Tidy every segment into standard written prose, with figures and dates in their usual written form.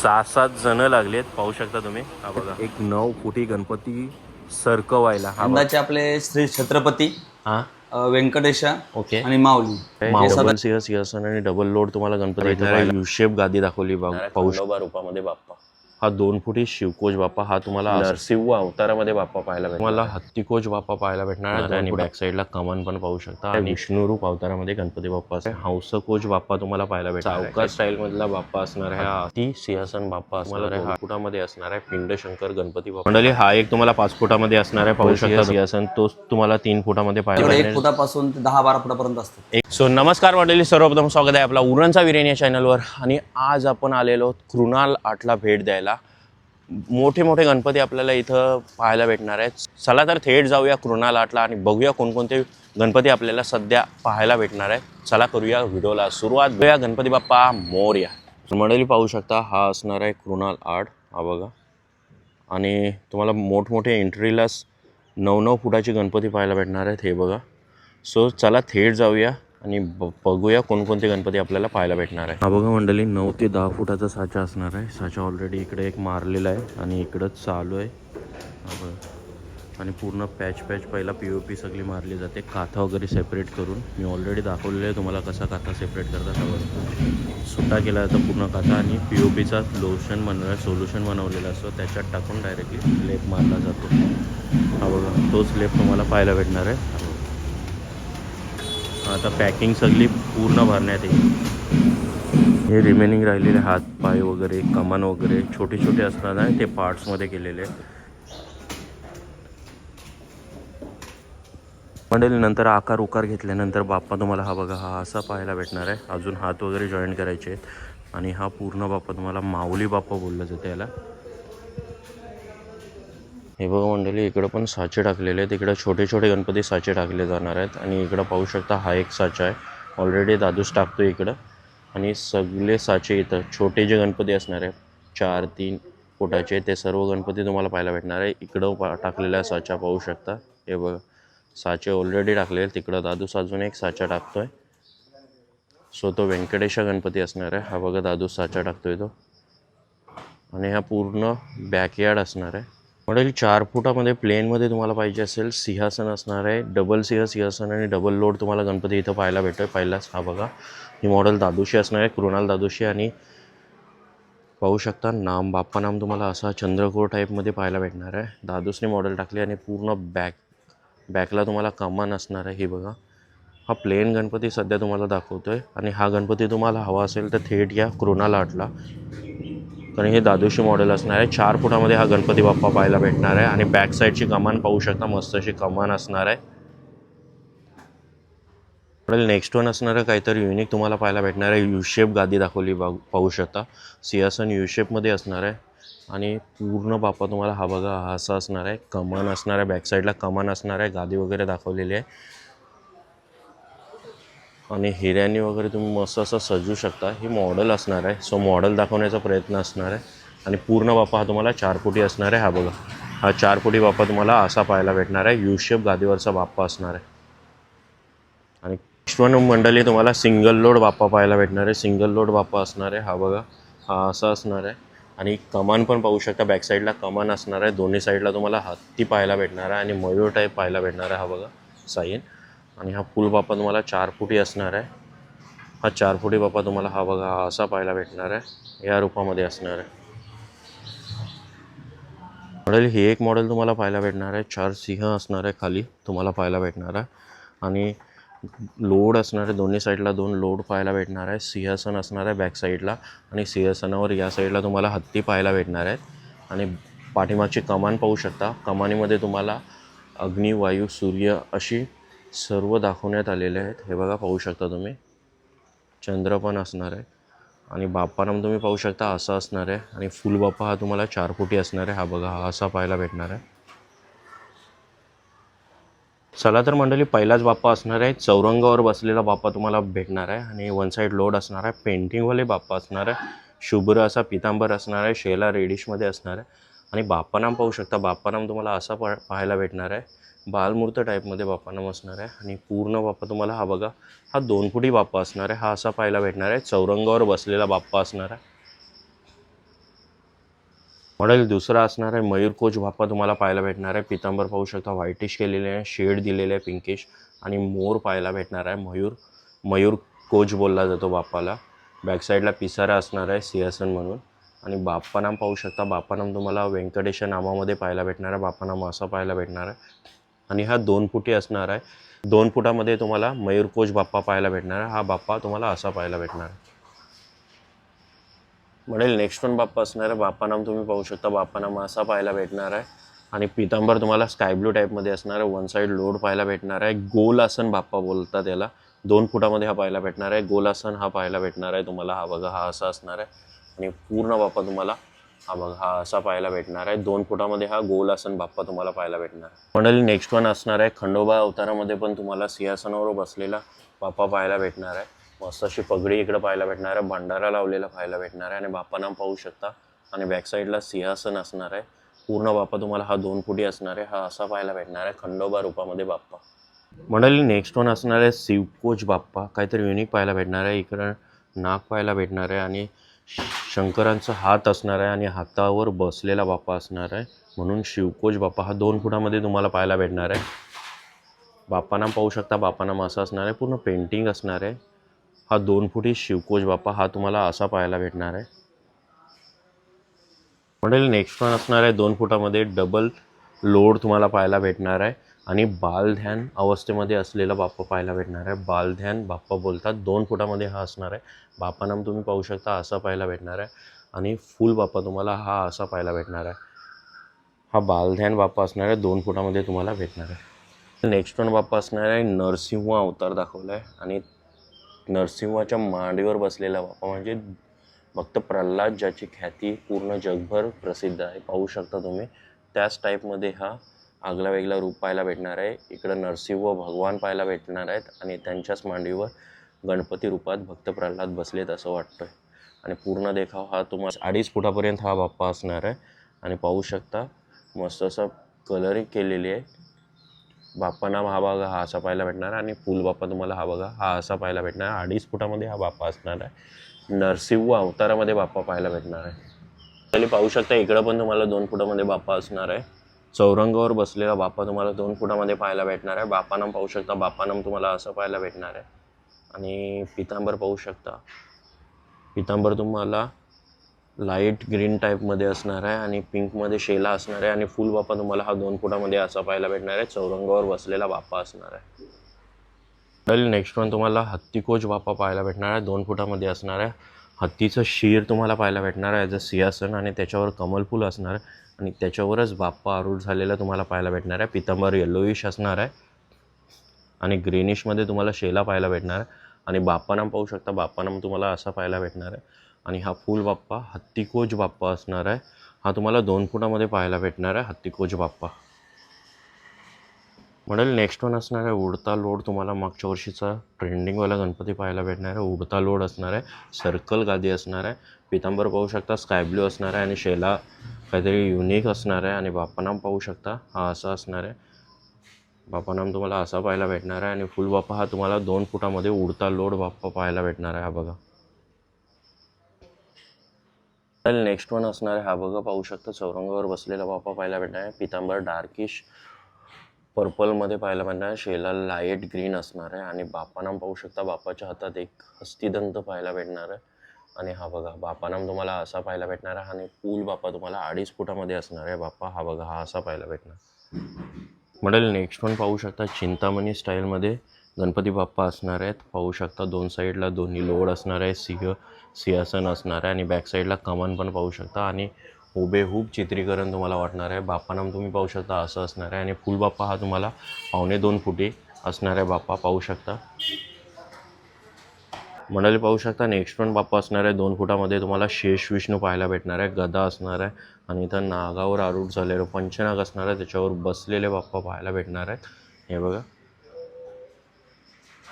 6-7 जण लागलेत, पाहू शकता तुम्ही. हा बघा, एक 9 फुटी गणपती सरकवायला. यंदाचे आपले श्री छत्रपती हा व्यंकटेशा ओके. आणि माऊली हे डबल सिंहासन आणि डबल लोड तुम्हाला गणपती भेटणार. यू शेप गादी दाखवली पाहू शकता रूपामध्ये बाप्पा. हा 2 फुटी शिवकोच बाप्पा. हा तुम्हाला नरसिंह अवतारामध्ये बाप्पा पाहायला भेटणार. तुम्हाला हत्तीकोच बाप्पा पाहायला भेटणार आणि बॅक साईडला कमान पण पाहू शकता. आणि विष्णू रूप अवतारामध्ये गणपती बाप्पा असे हंस कोच बाप्पा तुम्हाला पाहायला भेटणार. सावकार स्टाईल मधला बाप्पा असणार आहे. हत्ती सिंहासन बाप्पा असणार आहे. 2 फुटामध्ये असणार आहे पिंड शंकर गणपती बाप्पा. मंडळी हा एक तुम्हाला 5 फुटामध्ये असणार आहे, पाहू शकता. सिंहासन तोच तुम्हाला 3 फुटामध्ये पाहायला भेटणार. 1 फुटापासून ते 10-12 फुटापर्यंत असतात. सो नमस्कार मंडळी, सर्वप्रथम स्वागत आहे आपला उरणचा वीरेन या चॅनलवर. आणि आज आपण आलेलो कृणाल आर्टला भेट द्यायला. मोठे मोठे गणपती आपल्याला इथं पाहायला भेटणार आहेत. चला तर थेट जाऊया कृणाल आर्टला आणि बघूया कोणकोणते गणपती आपल्याला सध्या पाहायला भेटणार आहेत. चला करूया व्हिडिओला सुरुवात. बघूया गणपती बाप्पा मोरया. मंडळी पाहू शकता, हा असणार आहे कृणाल आर्ट. हा बघा, आणि तुम्हाला मोठमोठे एंट्रीलाच 9-9 फुटाचे गणपती पाहायला भेटणार आहेत. हे बघा. सो चला थेट जाऊया आणि बघूया कोणकोणते गणपती आपल्याला पाहायला भेटणार आहे. हा बघा मंडळी, 9 ते 10 फुटाचा साचा असणार आहे. साचा ऑलरेडी इकडे एक मारलेला आहे आणि इकडंच चालू आहे. हा बघा, आणि पूर्ण पॅच पहिला POP सगळी मारली जाते, काथा वगैरे सेपरेट करून. मी ऑलरेडी दाखवलेलं आहे तुम्हाला कसा काथा सेपरेट करतात. हवं सुट्टा केला जातो पूर्ण काथा आणि POPचा सोल्युशन बनवलेला असतो, त्याच्यात टाकून डायरेक्टली लेप मारला जातो. हा बघा, तोच लेप तुम्हाला पाहायला भेटणार आहे. आता पॅकिंग सगळी पूर्ण भरण्यात येईल. हे रिमेनिंग राहिलेले हात पाय वगैरे कमान वगैरे छोटे छोटे असणार आहे, ते पार्ट्समध्ये केलेले. मंडळी नंतर आकार उकार घेतल्यानंतर बाप्पा तुम्हाला हा बघा, हा असा पाहायला भेटणार आहे. अजून हात वगैरे जॉईन करायचे आहेत. आणि हा पूर्ण बाप्पा तुम्हाला माऊली बाप्पा बोललं जातं याला. हे बघा मंडळी, इकडं पण साचे टाकलेले आहेत. इकडं छोटे छोटे गणपती साचे टाकले जाणार आहेत. आणि इकडं पाहू शकता, हा एक साचा आहे. ऑलरेडी दादूस टाकतो इकडं. आणि सगळे साचे इथं छोटे जे गणपती असणार आहे 4-3 फुटाचे, ते सर्व गणपती तुम्हाला पाहायला भेटणार आहे. इकडं टाकलेला साचा पाहू शकता. हे बघा, साचे ऑलरेडी टाकले आहेत. तिकडं दादूस अजून एक साचा टाकतोय. सो तो व्यंकटेशा गणपती असणार आहे. हा बघा, दादूस साचा टाकतोय तो. आणि हा पूर्ण बॅकयार्ड असणार आहे. मॉडेल 4 फुटामध्ये प्लेनमध्ये तुम्हाला पाहिजे असेल, सिंहासन असणार आहे. डबल सिंहासन आणि डबल लोड तुम्हाला गणपती इथं पाहायला भेटतोय. पहिलाच हा बघा, ही मॉडेल दादूशी असणार आहे, कृणाल दादूशी. आणि पाहू शकता नाम, बाप्पा नाम तुम्हाला असा चंद्रकोर टाईपमध्ये पाहायला भेटणार आहे. दादूसने मॉडेल टाकली आणि पूर्ण बॅकला तुम्हाला कमान असणार आहे. हे बघा, हा प्लेन गणपती सध्या तुम्हाला दाखवतोय. आणि हा गणपती तुम्हाला हवा असेल तर थेट या कृणाल आर्टला, कारण हे दादूशी मॉडेल असणार आहे. 4 फुटामध्ये हा गणपती बाप्पा पाहायला भेटणार आहे. आणि बॅक साईडची कमान पाहू शकता, मस्त अशी कमान असणार आहे. मॉडेल नेक्स्ट वन असणार आहे काहीतरी युनिक तुम्हाला पाहायला भेटणार आहे. यू शेप गादी दाखवली पाहू शकता. सिंहासन यू शेपमध्ये असणार आहे. आणि पूर्ण बाप्पा तुम्हाला हा बघा, हा असा असणार आहे. कमान असणार आहे, बॅक साईडला कमान असणार आहे. गादी वगैरे दाखवलेली आहे. आणि हिऱ्यांनी वगैरे तुम्ही मस्त असं सजू शकता. ही मॉडेल असणार आहे. सो मॉडेल दाखवण्याचा प्रयत्न असणार आहे. आणि पूर्ण बाप्पा हा तुम्हाला 4 फुटी असणार आहे. हा बघा, हा 4 फुटी बाप्पा तुम्हाला असा पाहायला भेटणार आहे. यू शेप गादीवरचा बाप्पा असणार आहे. आणि नेक्स्ट वन मंडळी तुम्हाला सिंगल लोड बाप्पा पाहायला भेटणार आहे. सिंगल लोड बाप्पा असणार आहे. हा बघा, हा असा असणार आहे. आणि कमान पण पाहू शकता, बॅक साईडला कमान असणार आहे. दोन्ही साईडला तुम्हाला हत्ती पाहायला भेटणार आहे आणि मयूर टाईप पाहायला भेटणार आहे. हा बघा साईन. आणि हा फुल बाप्पा तुम्हाला 4 फुटी असणार आहे. हा 4 फुटी बाप्पा तुम्हाला हा बघा, हा असा पाहायला भेटणार आहे. या रूपामध्ये असणार आहे. मॉडेल ही एक मॉडेल तुम्हाला पाहायला भेटणार आहे. 4 सिंह असणार आहे खाली तुम्हाला पाहायला भेटणार आहे. आणि लोड असणार आहे, दोन्ही साईडला 2 लोड पाहायला भेटणार आहे. सिंहासन असणार आहे बॅक साईडला. आणि सिंहासनावर या साईडला तुम्हाला हत्ती पाहायला भेटणार आहेत. आणि पाठीमागची कमान पाहू शकता. कमानीमध्ये तुम्हाला अग्नी, वायू, सूर्य अशी सर्व दाखवण्यात आलेले आहेत. हे बघा, पाहू शकता तुम्ही. चंद्र पण असणार आहे. आणि बाप्पानाम तुम्ही पाहू शकता असा असणार आहे. आणि फुल बाप्पा हा तुम्हाला 4 फुटी असणार आहे. हा बघा, हा असा पाहायला भेटणार आहे. चला तर मंडळी, पहिलाच बाप्पा असणार आहे. चौरंगावर बसलेला बाप्पा तुम्हाला भेटणार आहे. आणि वन साईड लोड असणार आहे. पेंटिंगवाले बाप्पा असणार आहे. शुभ्र असा पितांबर असणार आहे. शेला रेडिशमध्ये असणार आहे. आणि बाप्पानाम पाहू शकता, बाप्पानाम तुम्हाला असा पाहायला भेटणार आहे. बालमूर्त टाईपमध्ये बाप्पानाम असणार आहे. आणि पूर्ण बाप्पा तुम्हाला हा बघा, हा 2 फुटी बाप्पा असणार आहे. हा असा पाहायला भेटणार आहे. चौरंगावर बसलेला बाप्पा असणार आहे. मॉडेल दुसरा असणार आहे मयूर कोच बाप्पा तुम्हाला पाहायला भेटणार आहे. पितांबर पाहू शकता व्हाईटिश केलेले आहे, शेड दिलेले आहे पिंकिश आणि मोर पाहायला भेटणार आहे. मयूर कोच बोलला जातो बाप्पाला. बॅक साईडला पिसारा असणार आहे सिंहासन म्हणून. आणि बाप्पानाम पाहू शकता, बाप्पानाम तुम्हाला व्यंकटेश नामामध्ये पाहायला भेटणार आहे. बाप्पानाम असा पाहायला भेटणार आहे. आणि हा 2 फुटी असणार आहे. 2 फुटामध्ये तुम्हाला मयूर कोच बाप्पा पाहायला भेटणार आहे. हा बाप्पा तुम्हाला असा पाहायला भेटणार आहे. मॉडेल नेक्स्ट वन बाप्पा असणार आहे. बाप्पानाम तुम्ही पाहू शकता, बाप्पानाम असा पाहायला भेटणार आहे. आणि पितांबर तुम्हाला स्काय ब्लू टाईपमध्ये असणार आहे. वन साईड लोड पाहायला भेटणार आहे. गोल आसन बाप्पा बोलतात याला. 2 फुटामध्ये हा पाहायला भेटणार आहे. गोल आसन हा पाहायला भेटणार आहे तुम्हाला. हा बघा, हा असा असणार आहे. आणि पूर्ण बाप्पा तुम्हाला हा बघा, हा असा पाहायला भेटणार आहे. 2 फुटामध्ये हा गोल आसन बाप्पा तुम्हाला पाहायला भेटणार आहे. मॉडेल नेक्स्ट वन असणार आहे. खंडोबा अवतारामध्ये पण तुम्हाला सिंहासनावर बसलेला बाप्पा पाहायला भेटणार आहे. मस्त अशी पगडी इकडं पाहायला भेटणार आहे. भंडारा लावलेला पाहायला भेटणार आहे. आणि बाप्पानाम पाहू शकता. आणि बॅक साईडला सिंहासन असणार आहे. पूर्ण बाप्पा तुम्हाला हा 2 फुटी असणार आहे. हा असा पाहायला भेटणार आहे खंडोबा रूपामध्ये बाप्पा. मंडळी नेक्स्ट वन असणार आहे शिवकोच बाप्पा. काहीतरी युनिक पाहायला भेटणार आहे. इकडं नाक पाहायला भेटणार आहे आणि शंकरांचा हात असणार आहे आणि हातावर बसलेला बाप्पा असणार आहे, म्हणून शिवकोच बाप्पा हा 2 फुटामध्ये तुम्हाला पाहायला भेटणार आहे. बाप्पानाम पाहू शकता, बाप्पानाम असं असणार आहे. पूर्ण पेंटिंग असणार आहे. हा 2 फुटी शिवकोच बाप्पा हा तुम्हाला असा पाहायला भेटणार आहे. मॉडेल नेक्स्ट वन असणार आहे 2 फुटामध्ये डबल लोड तुम्हाला पाहायला भेटणार आहे. आणि बालध्यान अवस्थेमध्ये असलेला बाप्पा पाहायला भेटणार आहे. बालध्यान बाप्पा बोलतात. 2 फुटामध्ये हा असणार आहे. बाप्पानाम तुम्ही पाहू शकता असा पाहायला भेटणार आहे. आणि फुल बाप्पा तुम्हाला हा असा पाहायला भेटणार आहे. हा बालध्यान बाप्पा असणार आहे. 2 फुटामध्ये तुम्हाला भेटणार आहे. नेक्स्ट वन बाप्पा असणार आहे नरसिंह अवतार दाखवला आहे. आणि नरसिंहाच्या मांडीवर बसलेला बाप्पा म्हणजे भक्त प्रल्हाद, ज्याची ख्याती पूर्ण जगभर प्रसिद्ध आहे. पाहू शकता तुम्ही त्याच टाईपमध्ये हा आगला वेगळा रूप पाहायला भेटणार आहे. इकडं नरसिंह भगवान पाहायला भेटणार आहेत आणि त्यांच्याच मांडीवर गणपती रूपात भक्त प्रल्हाद बसलेत असं वाटतं. आणि पूर्ण देखाव हा तुम्हाला 2.5 फुटापर्यंत हा बाप्पा असणार आहे. आणि पाहू शकता मस्त असं कलरिंग केलेली आहे. बाप्पानाम हा बघा, हा असा पाहायला भेटणार आहे. आणि फुल बाप्पा तुम्हाला हा बघा, हा असा पाहायला भेटणार आहे. 2.5 फुटामध्ये हा बाप्पा असणार आहे. नरसिंह अवतारामध्ये बाप्पा पाहायला भेटणार आहे. तरी पाहू शकता इकडं पण तुम्हाला 2 फुटामध्ये बाप्पा असणार आहे. चौरंगावर बसलेला बाप्पा तुम्हाला 2 फुटामध्ये पाहायला भेटणार आहे. बाप्पानाम पाहू शकता, बाप्पानाम तुम्हाला असं पाहायला भेटणार आहे. आणि पितांबर पाहू शकता, पितांबर तुम्हाला लाईट ग्रीन टाईपमध्ये असणार आहे आणि पिंकमध्ये शेला असणार आहे. आणि फुल बाप्पा तुम्हाला हा 2 फुटामध्ये असा पाहायला भेटणार आहे. चौरंगावर बसलेला बाप्पा असणार आहे. नेक्स्ट वन तुम्हाला हत्तीकोच बाप्पा पाहायला भेटणार आहे. 2 फुटामध्ये असणार आहे. हत्तीचं शीर तुम्हाला पाहायला भेटणार आहे ॲज अ सिंहासन. आणि त्याच्यावर कमलफूल असणार आहे आणि त्याच्यावरच बाप्पा आरूढ झालेला तुम्हाला पाहायला भेटणार आहे. पितांबर येलोइश असणार आहे आणि ग्रीनिशमध्ये तुम्हाला शेला पाहायला भेटणार आहे. आणि बाप्पानाम पाहू शकता, बाप्पानाम तुम्हाला असा पाहायला भेटणार आहे. आणि हा फुल बाप्पा हत्तीकोच बाप्पा असणार आहे. हा तुम्हाला 2 फुटामध्ये पाहायला भेटणार आहे हत्तीकोच बाप्पा. मॉडेल नेक्स्ट वन असणार आहे उडता लोड. तुम्हाला मागच्या वर्षीचा ट्रेंडिंगवाला गणपती पाहायला भेटणार आहे. उडता लोड असणार आहे. सर्कल गादी असणार आहे. पितांबर पाहू शकता स्काय ब्लू असणार आहे आणि शेला काहीतरी युनिक असणार आहे. आणि बाप्पानाम पाहू शकता हा असा असणार आहे. बाप्पानाम तुम्हाला असा पाहायला भेटणार आहे. आणि फुल बाप्पा हा तुम्हाला 2 फुटामध्ये उडता लोड बाप्पा पाहायला भेटणार आहे. हा बघा. नेक्स्ट वन असणार आहे हा बघा, पाहू शकता चौरंगावर बसलेला बाप्पा पाहायला भेटणार आहे. पितांबर डार्किश पर्पलमध्ये पाहायला भेटणार आहे. शेला लाईट ग्रीन असणार आहे. आणि बाप्पानाम पाहू शकता, बाप्पाच्या हातात एक हस्तिदंत पाहायला भेटणार आहे. आणि हा बघा, बाप्पानाम तुम्हाला असा पाहायला भेटणार आहे. आणि फुल बाप्पा तुम्हाला 2.5 फुटामध्ये असणार आहे बाप्पा. हा बघा, हा असा पाहायला भेटणार. मॉडेल नेक्स्ट वन पाहू शकता चिंतामणी स्टाईलमध्ये गणपती बाप्पा असणार आहेत. पाहू शकता 2 साईडला दोन्ही लोड असणार आहे. सिंहासन असणार आहे. आणि बॅक साईडला कमान पण पाहू शकता. आणि हुबेहूब चित्रीकरण तुम्हाला वाटणार आहे. बाप्पानाम तुम्ही पाहू शकता असं असणार आहे. आणि फुल बाप्पा हा तुम्हाला 2.25 फुटी असणार आहे बाप्पा. पाहू शकता मंडळी, पाहू शकता नेक्स्ट वन बाप्पा असणार आहे 2 फुटामध्ये. तुम्हाला शेष विष्णू पाहायला भेटणार आहे. गदा असणार आहे आणि इथं नागावर आरूढ झालेलं पंचनाग असणार आहे. त्याच्यावर बसलेले बाप्पा पाहायला भेटणार आहेत. हे बघा.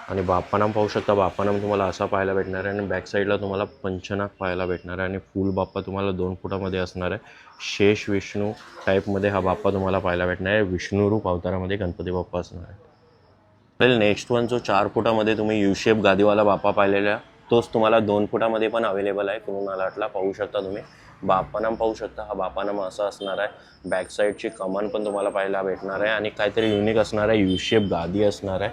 आणि बाप्पानाम पाहू शकता, बाप्पानाम तुम्हाला असा पाहायला भेटणार आहे. आणि बॅक साईडला तुम्हाला पंचनाग पाहायला भेटणार आहे. आणि फुल बाप्पा तुम्हाला 2 फुटामध्ये असणार आहे. शेष विष्णू टाईपमध्ये हा बाप्पा तुम्हाला पाहायला भेटणार आहे. विष्णुरूप अवतारामध्ये गणपती बाप्पा असणार आहे. नेक्स्ट वन जो 4 फुटामध्ये तुम्ही यू शेप गादीवाला बाप्पा पाहिलेला, तोच तुम्हाला 2 फुटामध्ये पण अवेलेबल आहे. कुरुनालाटला पाहू शकता तुम्ही. बाप्पानाम पाहू शकता, हा बाप्पानाम असा असणार आहे. बॅक साईडची कमान पण तुम्हाला पाहायला भेटणार आहे आणि काहीतरी युनिक असणार आहे, यू-शेप गादी असणार आहे.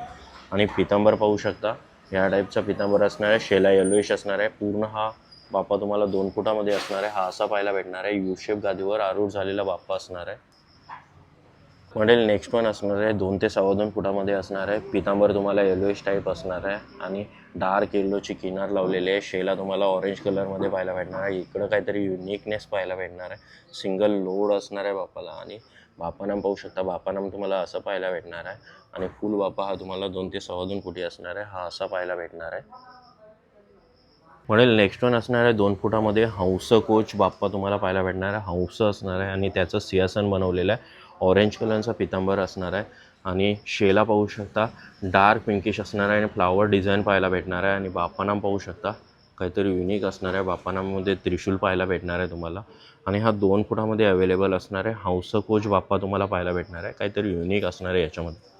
आणि पितांबर पाहू शकता, ह्या टाईपचा पितांबर असणार आहे, शेला येलोइश असणार आहे. पूर्ण हा बाप्पा तुम्हाला 2 फुटामध्ये असणार आहे. हा असा पाहायला भेटणार आहे, यू-शेप गादीवर आरूढ झालेला बाप्पा असणार आहे. मॉडेल नेक्स्ट वन असणार आहे, 2 ते 2.25 फुटामध्ये असणार आहे. पितांबर तुम्हाला येलोइश टाईप असणार आहे आणि डार्क येल्लोची किनार लावलेली आहे. शेला तुम्हाला ऑरेंज कलरमध्ये पाहायला भेटणार आहे. इकडं काहीतरी युनिकनेस पाहायला भेटणार आहे. सिंगल लोड असणार आहे बाप्पाला आणि बाप्पानाम पाहू शकता, बाप्पानाम तुम्हाला असं पाहायला भेटणार आहे. आणि फुल बाप्पा हा तुम्हाला 2 ते 2.25 फुटी असणार आहे. हा असा पाहायला भेटणार आहे. मॉडेल नेक्स्ट वन असणार आहे, 2 फुटामध्ये हंस कोच बाप्पा तुम्हाला पाहायला भेटणार आहे. हंस असणार आहे आणि त्याचं सिंहासन बनवलेलं आहे. ऑरेंज कलरचा पितांबर असणार आहे आणि शेला पाहू शकता, डार्क पिंकिश असणार आहे आणि फ्लावर डिझाईन पाहायला भेटणार आहे. आणि बाप्पानाम पाहू शकता, काहीतरी युनिक असणार आहे. बाप्पानाममध्ये त्रिशूल पाहायला भेटणार आहे तुम्हाला आणि हा 2 फुटामध्ये अवेलेबल असणार आहे. हंस कोच बाप्पा तुम्हाला पाहायला भेटणार आहे. काहीतरी युनिक असणार आहे याच्यामध्ये.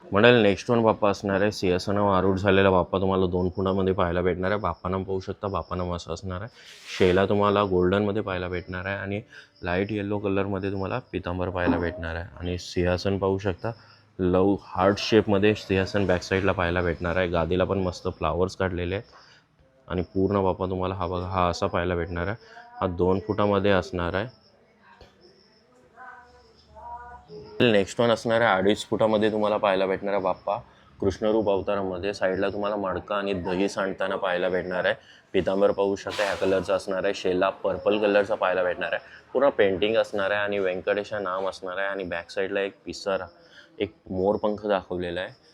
मॉडेल नेक्स्ट वन बाप्पा असणार आहे, सिंहासनावर आरूढ झालेला बाप्पा तुम्हाला 2 फुटामध्ये पाहायला भेटणार आहे. बाप्पानाम पाहू शकता, बाप्पानाम असं असणार आहे. शेला तुम्हाला गोल्डनमध्ये पाहायला भेटणार आहे आणि लाईट येल्लो कलरमध्ये तुम्हाला पितांबर पाहायला भेटणार आहे. आणि सिंहासन पाहू शकता, लव हार्ट शेपमध्ये सिंहासन बॅक साईडला पाहायला भेटणार आहे. गादीला पण मस्त फ्लावर्स काढलेले आहेत आणि पूर्ण बाप्पा तुम्हाला हा बघा हा असा पाहायला भेटणार आहे. हा 2 फुटामध्ये असणार आहे. नेक्स्ट वन असणार आहे, 2.5 फुटामध्ये तुम्हाला पाहायला भेटणार आहे बाप्पा कृष्णरूप अवतारामध्ये. साईडला तुम्हाला मडका आणि दही सांडताना पाहायला भेटणार आहे. पितांबर पाहू शकता, ह्या कलरचा असणार आहे. शेला पर्पल कलरचा पाहायला भेटणार आहे. पूर्ण पेंटिंग असणार आहे आणि व्यंकटेशा नाम असणार आहे. आणि बॅक साईडला एक पिसर, एक मोरपंख दाखवलेला आहे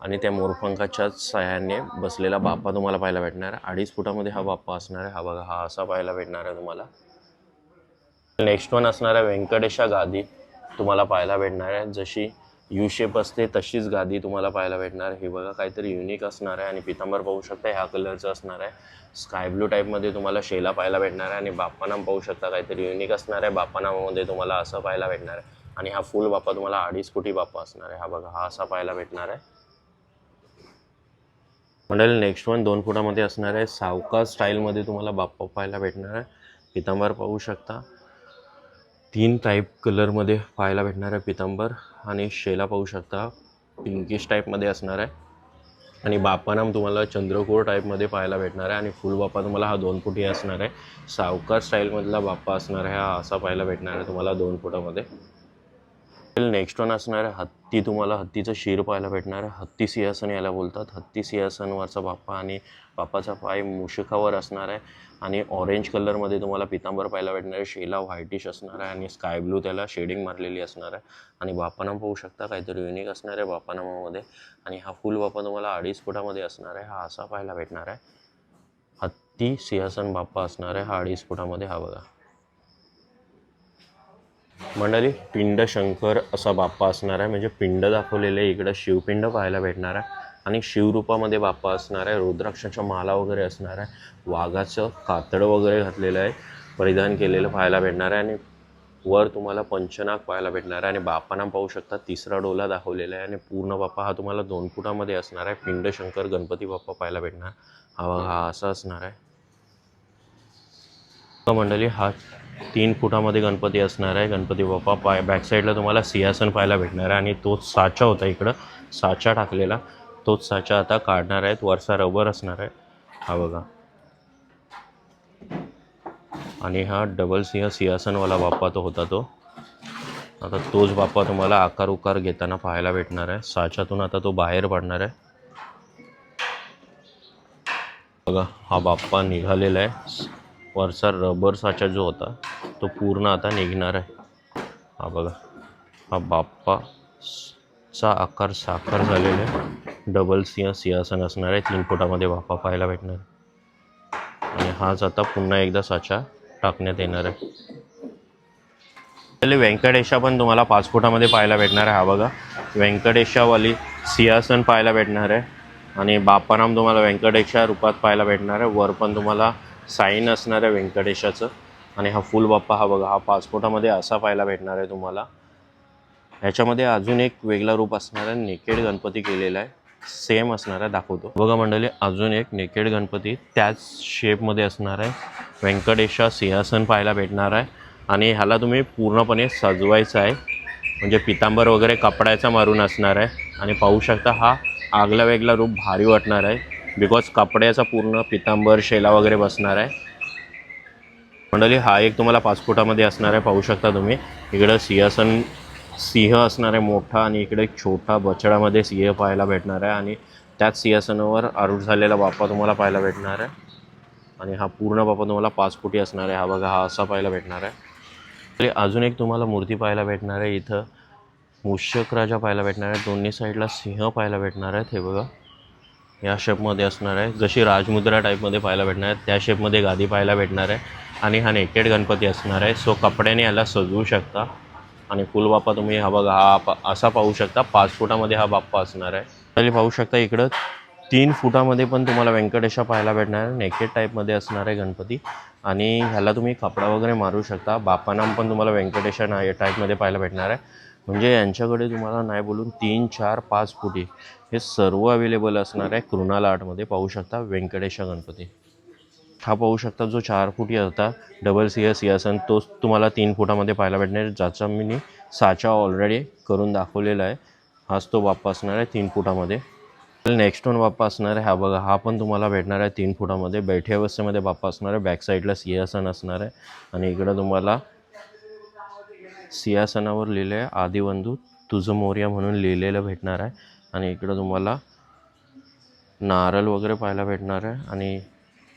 आणि त्या मोरपंखाच्याच साह्याने बसलेला बाप्पा तुम्हाला पाहायला भेटणार आहे. 2.5 फुटामध्ये हा बाप्पा असणार आहे. हा बघा हा असा पाहायला भेटणार आहे तुम्हाला. नेक्स्ट वन असणार आहे, व्यंकटेशा गादी तुम्हाला पाहायला भेटणार आहे. जशी यू शेप असते तशीच गादी तुम्हाला पाहायला भेटणार आहे. हे बघा काहीतरी युनिक असणार आहे. आणि पितांबर पाहू शकता, ह्या कलरचं असणार आहे. स्काय ब्लू टाईपमध्ये तुम्हाला शेला पाहायला भेटणार आहे. आणि बाप्पानाम पाहू शकता, काहीतरी युनिक असणार आहे. बाप्पानामामध्ये तुम्हाला असं पाहायला भेटणार आहे. आणि हा फुल बाप्पा तुम्हाला 2.5 फुटी बाप्पा असणार आहे. हा बघा हा असा पाहायला भेटणार आहे. मॉडेल नेक्स्ट वन 2 फुटामध्ये असणार आहे. सावकाश स्टाईलमध्ये तुम्हाला बाप्पा पाहायला भेटणार आहे. पितांबर पाहू शकता, 3 टाईप कलरमध्ये पाहायला भेटणार आहे पितांबर. आणि शेला पाहू शकता, पिंकिश टाईपमध्ये असणार आहे. आणि बाप्पानाम तुम्हाला चंद्रकोर टाईपमध्ये पाहायला भेटणार आहे. आणि फुल बाप्पा तुम्हाला हा 2 फुटी असणार आहे. सावकाश स्टाईलमधला बाप्पा असणार आहे. हा असा पाहायला भेटणार आहे तुम्हाला 2 फुटामध्ये. नेक्स्ट वन असणार आहे, हत्ती तुम्हाला हत्तीचं शिर पाहायला भेटणार आहे. हत्ती सिंहासन याला बोलतात. हत्ती सिंहासनवरचा बाप्पा आणि बाप्पाचा पाय मूषकावर असणार आहे. आणि ऑरेंज कलरमध्ये तुम्हाला पितांबर पाहायला भेटणार आहे. शेला व्हाईटिश असणार आहे आणि स्काय ब्लू त्याला शेडिंग मारलेली असणार आहे. आणि बाप्पानाम पाहू शकता, काहीतरी युनिक असणार आहे बाप्पानामामध्ये. आणि हा फुल बाप्पा तुम्हाला 2.5 फुटामध्ये असणार आहे. हा असा पाहायला भेटणार आहे. हत्ती सिंहासन बाप्पा असणार आहे हा 2.5 फुटामध्ये. हा बघा मंडळी, पिंड शंकर असा बाप्पा असणार आहे. म्हणजे पिंड दाखवलेले, इकडं शिवपिंड पाहायला भेटणार आहे. आणि शिवरूपामध्ये बाप्पा असणार आहे. रुद्राक्षाच्या माला वगैरे असणार आहे. वाघाचं कातडं वगैरे घातलेलं आहे, परिधान केलेलं पाहायला भेटणार आहे. आणि वर तुम्हाला पंचनाग पाहायला भेटणार आहे. आणि बाप्पानाम पाहू शकता, 3रा डोला दाखवलेला आहे. आणि पूर्ण बाप्पा हा तुम्हाला 2 फुटामध्ये असणार आहे. पिंड शंकर गणपती बाप्पा पाहायला भेटणार. हा असा असणार आहे मंडळी. हा 3 फुटामध्ये गणपती असणार आहे. गणपती बाप्पा बॅक साईडला तुम्हाला सिंहासन पाहायला भेटणार आहे. आणि तोच साचा होता, इकडं साचा टाकलेला, तोच साचा आता काढणार आहेत. वरचा रबर असणार आहे. हा बघा. आणि हा डबल सिंहासनवाला बाप्पा तो होता, तो आता तोच बाप्पा तुम्हाला आकार उकार घेताना पाहायला भेटणार आहे. साच्यातून आता तो बाहेर पडणार आहे. बघा हा बाप्पा निघालेला आहे. वरचा रबर साचा जो होता तो पूर्ण आता निघणार आहे. हा बघा, हा बाप्पाचा आकार साकार झालेला आहे. डबल सिंहासन असणार आहे. 3 फुटामध्ये बाप्पा पाहायला भेटणार. आणि हाच आता पुन्हा एकदा साचा टाकण्यात येणार आहे. पहिले व्यंकटेशा पण तुम्हाला 5 फुटामध्ये पाहायला भेटणार आहे. हा बघा, व्यंकटेशावाली सिंहासन पाहायला भेटणार आहे. आणि बाप्पानाम तुम्हाला व्यंकटेशा रूपात पाहायला भेटणार आहे. वर पण तुम्हाला साईन असणार आहे व्यंकटेशाचं. आणि हा फुल बाप्पा हा बघा, हा 5 फुटामध्ये असा पाहायला भेटणार आहे तुम्हाला. ह्याच्यामध्ये अजून एक वेगळा रूप असणार आहे. नेकेड गणपती केलेला आहे. सेम असणार आहे, दाखवतो बघा मंडळी. अजून एक नेकेड गणपती त्याच शेपमध्ये असणार आहे. व्यंकटेशा सिंहासन पाहायला भेटणार आहे आणि ह्याला तुम्ही पूर्णपणे सजवायचं आहे, म्हणजे पितांबर वगैरे कपड्याचा मारून असणार आहे. आणि पाहू शकता हा आगला वेगळा रूप भारी वाटणार आहे, बिकॉज कपड्याचा पूर्ण पितांबर शेला वगैरे बसणार आहे. मंडळी हा एक तुम्हाला 5 फुटामध्ये असणार आहे, पाहू शकता तुम्ही. इकडं सिंह असणार आहे मोठा आणि इकडे एक छोटा बछडामध्ये सिंह पाहायला भेटणार आहे. आणि त्याच सिंहासनावर आरूढ झालेला बाप्पा तुम्हाला पाहायला भेटणार आहे. आणि हा पूर्ण बाप्पा तुम्हाला 5 फुटी असणार आहे. हा बघा, हा असा पाहायला भेटणार आहे. तरी अजून एक तुम्हाला मूर्ती पाहायला भेटणार आहे. इथं मूषक राजा पाहायला भेटणार आहे, दोन्ही साईडला सिंह पाहायला भेटणार आहेत. हे बघा या शेपमध्ये असणार आहे, जशी राजमुद्रा टाईपमध्ये पाहायला भेटणार आहे त्या शेपमध्ये गादी पाहायला भेटणार आहे. आणि हा नेकेड गणपती असणार आहे, सो कपड्याने याला सजवू शकता. आणि फुल बाप्पा तुम्ही हा बघा, हा असा पाहू शकता. 5 फुटामध्ये हा बाप्पा असणार आहे. तरी पाहू शकता इकडं 3 फुटामध्ये पण तुम्हाला व्यंकटेशा पाहायला भेटणार आहे, नेकेड टाईपमध्ये असणार आहे गणपती. आणि ह्याला तुम्ही कपडा वगैरे मारू शकता. बाप्पानाम पण तुम्हाला व्यंकटेशा टाईपमध्ये पाहायला भेटणार आहे. म्हणजे यांच्याकडे तुम्हाला नाही बोलून 3, 4, 5 फुटी हे सर्व अवेलेबल असणार आहे कृणाल आर्टमध्ये. पाहू शकता व्यंकटेशा गणपती. हा पाहू शकता जो 4 फुटी होता डबल सिंहासन, तोच तुम्हाला 3 फुटामध्ये पाहायला भेटणार, ज्याचा मी साचा ऑलरेडी करून दाखवलेला आहे. हाच तो बाप्पा असणार आहे 3 फुटामध्ये. नेक्स्ट वन बाप्पा असणार आहे, हा बघा, हा पण तुम्हाला भेटणार आहे 3 फुटामध्ये. बैठी अवस्थेमध्ये बाप्पा असणार आहे, बॅक साईडला सिंहासन असणार आहे. आणि इकडं तुम्हाला सिंहासनावर लिहिले आहे आदिबंधू तुझं मोरया म्हणून लिहिलेलं भेटणार आहे. आणि इकडं तुम्हाला नारळ वगैरे पाहायला भेटणार आहे. आणि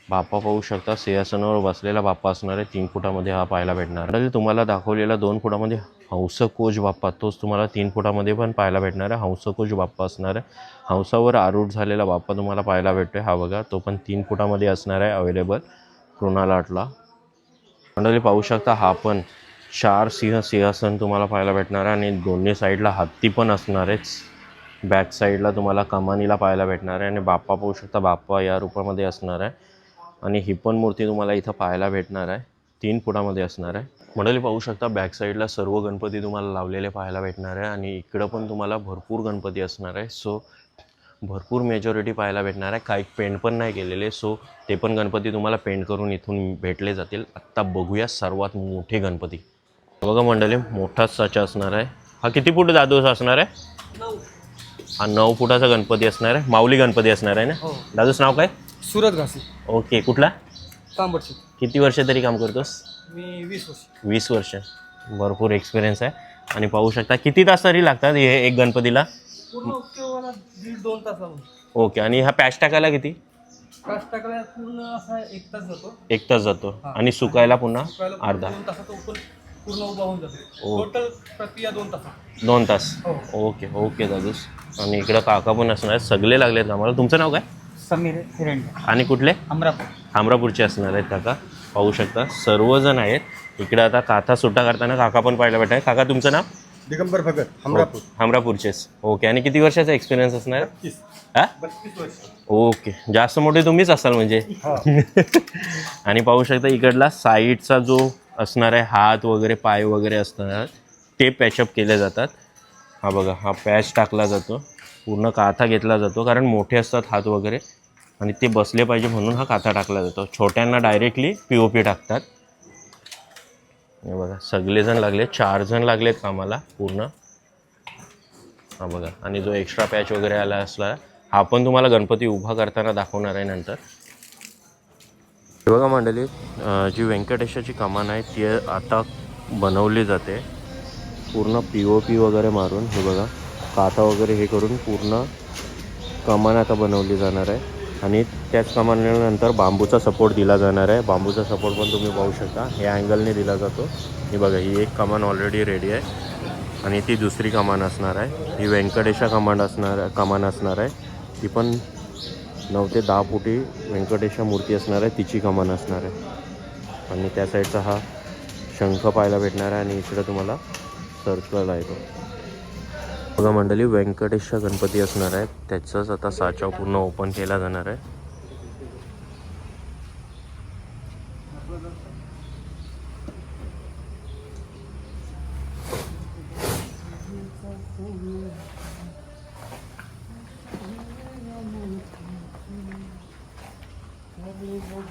बाप्पा पाहू शकता सिंहासनावर बसलेला बाप्पा असणार आहे 3 फुटामध्ये हा पाहायला भेटणार आहे. तुम्हाला दाखवलेला 2 फुटामध्ये हंसकोच बाप्पा, तोच तुम्हाला 3 फुटामध्ये पण पाहायला भेटणार आहे. हंसकोच बाप्पा असणार आहे, हंसावर आरूढ झालेला बाप्पा तुम्हाला पाहायला भेटतोय. हा बघा, तो पण 3 फुटामध्ये असणार आहे अवेलेबल कृणाल आर्टला. मंडळी पाहू शकता हा पण 4 सिंहासन तुम्हाला पाहायला भेटणार आहे. आणि दोन्ही साईडला हत्ती पण असणार आहेच. बॅक साईडला तुम्हाला कमानीला पाहायला भेटणार आहे. आणि बाप्पा पाहू शकता, बाप्पा या रूपामध्ये असणार आहे. आणि ही पण मूर्ती तुम्हाला इथं पाहायला भेटणार आहे, 3 फुटामध्ये असणार आहे. मंडळी पाहू शकता बॅक साईडला सर्व गणपती तुम्हाला लावलेले पाहायला भेटणार आहे. आणि इकडं पण तुम्हाला भरपूर गणपती असणार आहे, सो भरपूर मेजॉरिटी पाहायला भेटणार आहे. काही पेंट पण नाही केलेले, सो ते पण गणपती तुम्हाला पेंट करून इथून भेटले जातील. आत्ता बघूया सर्वात मोठे गणपती. बघा मंडळी, मोठाच साचा असणार आहे. हा किती फूट दादूचा असणार आहे? 9. हा 9 फुटाचा गणपती असणार आहे, माऊली गणपती असणार आहे ना. हो. दादूचं नाव काय? सुरत घासी, ओके, कुठला? तांबडशी. किती वर्ष तरी काम करतोस? मी 20 वर्ष. 20 वर्ष. भरपूर एक्सपिरियन्स आहे. आणि पाहू शकता किती तास तरी लागतात हे एक गणपतीला? पूर्ण केवळ 1.5-2 तास लागून. ओके. आणि हा पॅच टाकायला किती? काच टाकायला पूर्ण असा 1 तास जातो. 1 तास जातो. हा. आणि सुकायला पुन्हा सुकायला अर्धा? 2 तासात पूर्ण उभा होऊन जातो. ओ. टोटल प्रक्रिया 2 तासात. 2 तास. हो. ओके ओके दादूस. आणि इकडं काका पण असणार आहेत, सगळे लागलेत आम्हाला. तुमचं नाव काय? समीर हिरेंड, आणि कुठले? अमरापूर. अमरापूरचे असणार आहेत काका. पाहू शकता सर्वजण आहेत. इकडे आता काथा सुट्टा करताना काका पण पाहायला भेटत आहे. काका तुमचं नाव? दिगंबर भगत, अमरापूर. अमरापूरचेच. ओके. आणि किती वर्षाचा एक्सपिरियन्स असणार? 32 हां, 32 वर्ष. ओके. जास्त मोठे तुम्हीच असाल म्हणजे. आणि पाहू शकता इकडला साईडचा जो असणार आहे हात वगैरे पाय वगैरे असणार ते पॅचअप केले जातात. हा बघा, हा पॅच टाकला जातो, पूर्ण काथा घेतला जातो, कारण मोठे असतात हात वगैरे आणि ते बसले पाहिजे म्हणून हा काथा टाकला जातो. छोट्यांना डायरेक्टली POP टाकतात. हे बघा सगळेजण लागले, 4 जण लागलेत कामाला पूर्ण. हा बघा. आणि जो एक्स्ट्रा पॅच वगैरे आला असला हा पण तुम्हाला गणपती उभा करताना दाखवणार आहे नंतर. हे बघा मंडळी, जी व्यंकटेशाची कमान आहे ती आता बनवली जाते पूर्ण POP वगैरे मारून. हे बघा काथा वगैरे हे करून पूर्ण कमान आता बनवली जाणार आहे. आणि त्याच कमानीनंतर बांबूचा सपोर्ट दिला जाणार आहे. बांबूचा सपोर्ट पण तुम्ही पाहू शकता या अँगलने दिला जातो. हे बघा, ही एक कमान ऑलरेडी रेडी आहे आणि ती दुसरी कमान असणार आहे. ही व्यंकटेशा कमान असणार आहे. ती पण 9 ते 10 फुटी व्यंकटेशा मूर्ती असणार आहे, तिची कमान असणार आहे. आणि त्या साईडचा हा शंख पाहायला भेटणार आहे. आणि इकडं तुम्हाला सर्कल आहे तो. बघा मंडळी, व्यंकटेशा गणपती असणार आहे, त्याचाच आता साचा पूर्ण ओपन केला जाणार आहे.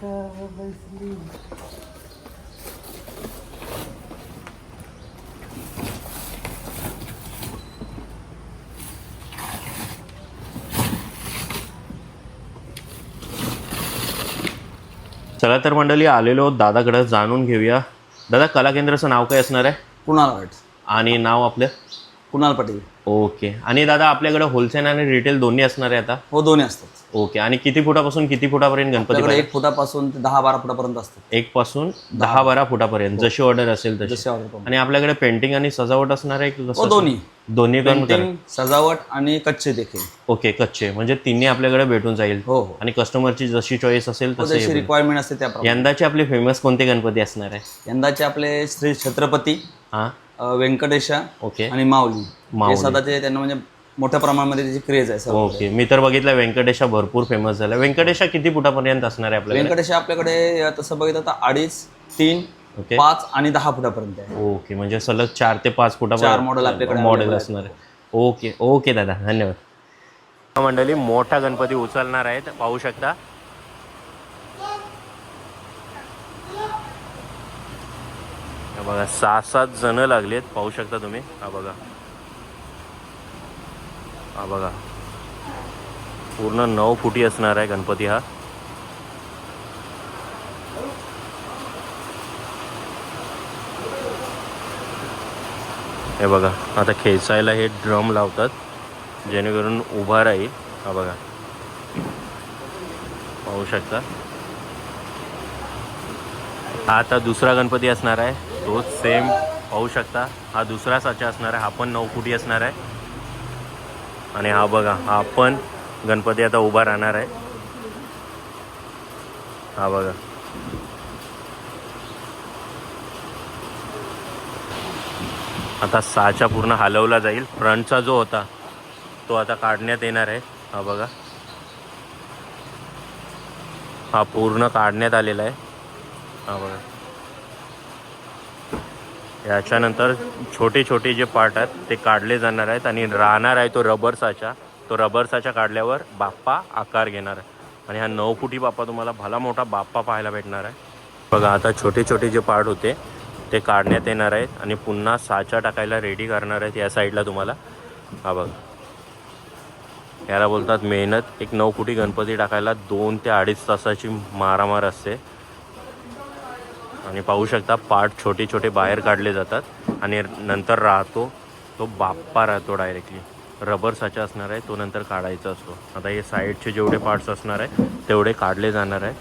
चला तर मंडळी आलेलो दादाकडे जाणून घेऊया. दादा कला केंद्राचं नाव काय असणार आहे कुणाल आर्ट, आणि नाव आपलं? कुणाल पाटील. ओके. आणि दादा आपल्याकडे होलसेल आणि रिटेल दोन्ही असणार आहे आता? हो, दोन्ही असतात. ओके. आणि किती फुटापासून किती फुटापर्यंत गणपती आपल्याकडे पाहिजे? 1 फुटापासून ते 10-12 फुटापर्यंत असतात. 1 पासून 10-12 फुटापर्यंत जशी ऑर्डर असेल तशी. जसे ऑर्डर. आणि आपल्याकडे पेंटिंग आणि सजावट असणार आहे की हो, कसं? दोन्ही. दोन्ही पण पेंटिंग, सजावट आणि कच्चे देखील. ओके. कच्चे म्हणजे तिन्ही आपल्याकडे भेटून जाईल. हो हो. आणि कस्टमरची जशी चॉईस असेल जशी तसे. रिक्वायरमेंट असते त्याप्रमाणे. यंदाचे आपले फेमस कोणते गणपती असणार आहे? यंदाचे आपले श्री छत्रपती, हां. व्यंकटेशा ओके. आणि माऊली. माऊली. हे सदाचे त्यांना म्हणजे मोठ्या प्रमाणामध्ये त्याची क्रेज आहे. सर्व ओके. मी तर बघितलं व्यंकटेशा भरपूर फेमस झाला. व्यंकटेशा किती फुटापर्यंत असणार आहे आपल्याकडे? व्यंकटेशा आपल्याकडे तसं बघितलं तर 2.5, 3, ओके. 5 आणि 10 फुटापर्यंत आहे. ओके. म्हणजे सलग 4 ते 5 फुटापर्यंत 4 मॉडेल आपल्याकडे मॉडेल available असणार आहे. ओके. ओके दादा, धन्यवाद. मंडळी मोठा गणपती उचलणार आहेत, पाहू शकता. हे बघा 6-7 जण लागलेत, पाहू शकता तुम्ही. हा बघा, हा बघा, पूर्ण 9 फुटी असणार आहे गणपती हा. हे बघा, आता खेचायला हे ड्रम लावतात जेणेकरून उभा राहील. हा बघा, पाहू शकता. हा आता दुसरा गणपती असणार आहे, तो सेम पाहू शकता. हा दुसरा साचा असणार आहे, हा पण 9 फुटी असणार आहे. आणि हा बघा, हा पण गणपती आता उभा राहणार आहे. हा बघा, आता साचा पूर्ण हलवला जाईल. फ्रंटचा जो होता तो आता काढण्यात येणार आहे. हा बघा, हा पूर्ण काढण्यात आलेला आहे. हा बघा, याच्यानंतर छोटे छोटे जे पार्ट आहेत ते काढले जाणार आहेत आणि राहणार आहे तो रबर साचा. तो रबर साचा काढल्यावर बाप्पा आकार घेणार आहे. आणि हा 9 फुटी बाप्पा तुम्हाला भला मोठा बाप्पा पाहायला भेटणार आहे. बघा, आता छोटे छोटे जे पार्ट होते ते काढण्यात येणार आहेत आणि पुन्हा साचा टाकायला रेडी करणार आहेत या साईडला तुम्हाला. हा बघा, याला बोलतात मेहनत. एक 9 फुटी गणपती टाकायला 2 ते 2.5 तासाची मारामार असते. आणि पाहू शकता पार्ट छोटे छोटे बाहेर काढले जातात आणि नंतर राहतो तो बाप्पा राहतो डायरेक्टली. रबर साचा असणार आहे, तो नंतर काढायचा असतो. आता हे साईडचे जेवढे पार्ट्स असणार आहे तेवढे काढले जाणार आहे.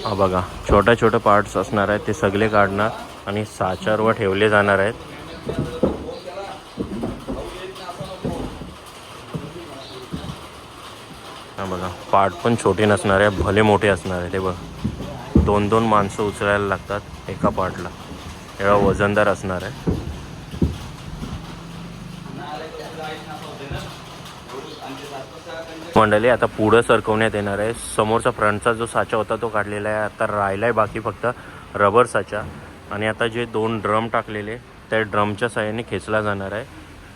हा बघा, छोटे छोटे पार्ट्स असणार आहेत ते सगळे काढणार आणि साच्यावर ठेवले जाणार आहेत. हा बघा, पार्ट पण छोटे नसणार आहे, भले मोठे असणार आहे. ते बघा, 2-2 माणसं उचलायला लागतात एका पार्टला, एवढा वजनदार असणार आहे. मंडळी आता पुढं सरकवण्यात येणार आहे. समोरचा फ्रंटचा जो साचा होता तो काढलेला आहे, आता राहिला आहे बाकी फक्त रबर साचा. आणि आता जे 2 ड्रम टाकलेले त्या ड्रमच्या साहाय्याने खेचला जाणार आहे.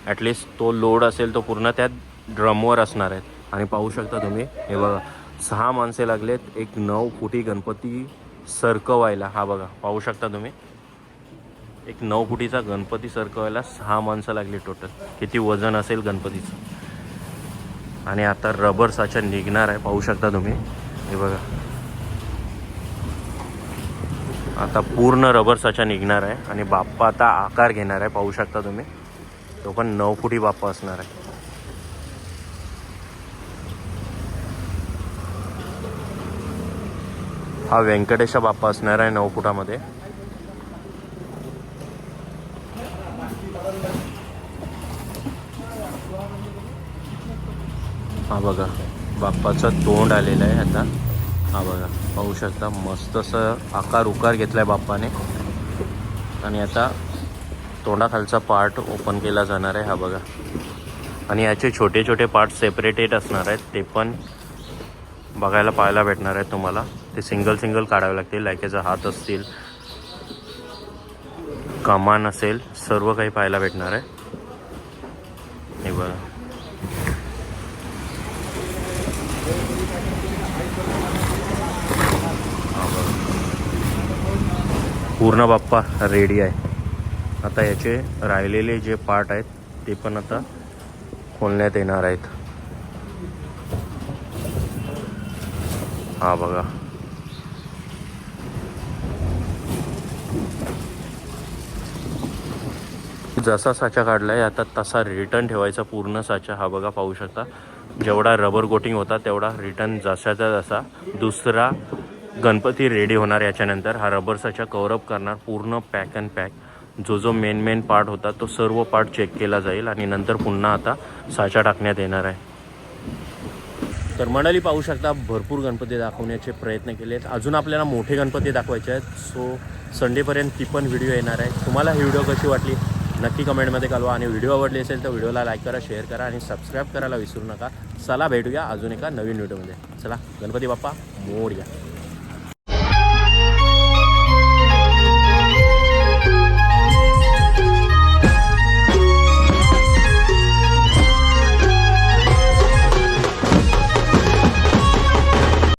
ॲटलिस्ट तो लोड असेल तो पूर्ण त्या ड्रमवर असणार आहे. आणि पाहू शकता तुम्ही, हे बघा 6 माणसे लागलेत एक 9 फुटी गणपती सरकवायला. हा बघा, पाहू शकता तुम्ही, एक 9 फुटीचा गणपती सरकवायला 6 माणसं लागली टोटल. किती वजन असेल गणपतीचं. आणि आता रबर साचा निघणार आहे, पाहू शकता तुम्ही. हे बघा, आता पूर्ण रबर साचा निघणार आहे आणि बाप्पा आता आकार घेणार आहे, पाहू शकता तुम्ही. तो पण 9 फुटी बाप्पा असणार आहे. हा व्यंकटेशा बाप्पा असणार आहे 9 फुटामध्ये. हा बघा, बाप्पाचं तोंड आलेलं आहे आता. हा बघा, पाहू शकता मस्त असं आकार उकार घेतला आहे बाप्पाने. आणि आता तोंडाखालचा पार्ट ओपन केला जाणार आहे. हा बघा, आणि याचे छोटे छोटे पार्ट सेपरेटेड असणार आहेत, ते पण बघायला पाहायला भेटणार आहेत तुम्हाला. ते सिंगल सिंगल काढावे लागतील, लाईक याचा हात असतील. कमान असेल सर्व काही पाहायला भेटणार आहे. हे बघा हा बघा. पूर्ण बाप्पा रेडी आहे. आता याचे राहिलेले जे पार्ट आहेत ते पण आता खोलण्यात येणार आहेत. हा बघा जसा साचा काढलाय आता तसा रिटर्न ठेवायचा पूर्ण साचा. हा बघा पाहू शकता जेवढा रबर कोटिंग होता तेवढा रिटर्न जसाचा जसा दुसरा गणपती रेडी होणार. याच्यानंतर हा रबर साचा कव्हरअप करणार पूर्ण पॅक अँड पॅक. जो मेन पार्ट होता तो सर्व पार्ट चेक केला जाईल आणि नंतर पुन्हा आता साचा टाकण्यात येणार आहे. तर मंडळी पाहू शकता भरपूर गणपती दाखवण्याचे प्रयत्न केले आहेत. अजून आपल्याला मोठे गणपती दाखवायचे आहेत. सो संडेपर्यंत ती पण व्हिडिओ येणार आहे. तुम्हाला ही व्हिडिओ कशी वाटली नक्की कमेंटमध्ये कळवा आणि व्हिडिओ आवडली असेल तर व्हिडिओला लाईक करा, शेअर करा आणि सबस्क्राईब करायला विसरू नका. चला भेटूया अजून एका नवीन व्हिडिओमध्ये. चला गणपती बाप्पा मोरया.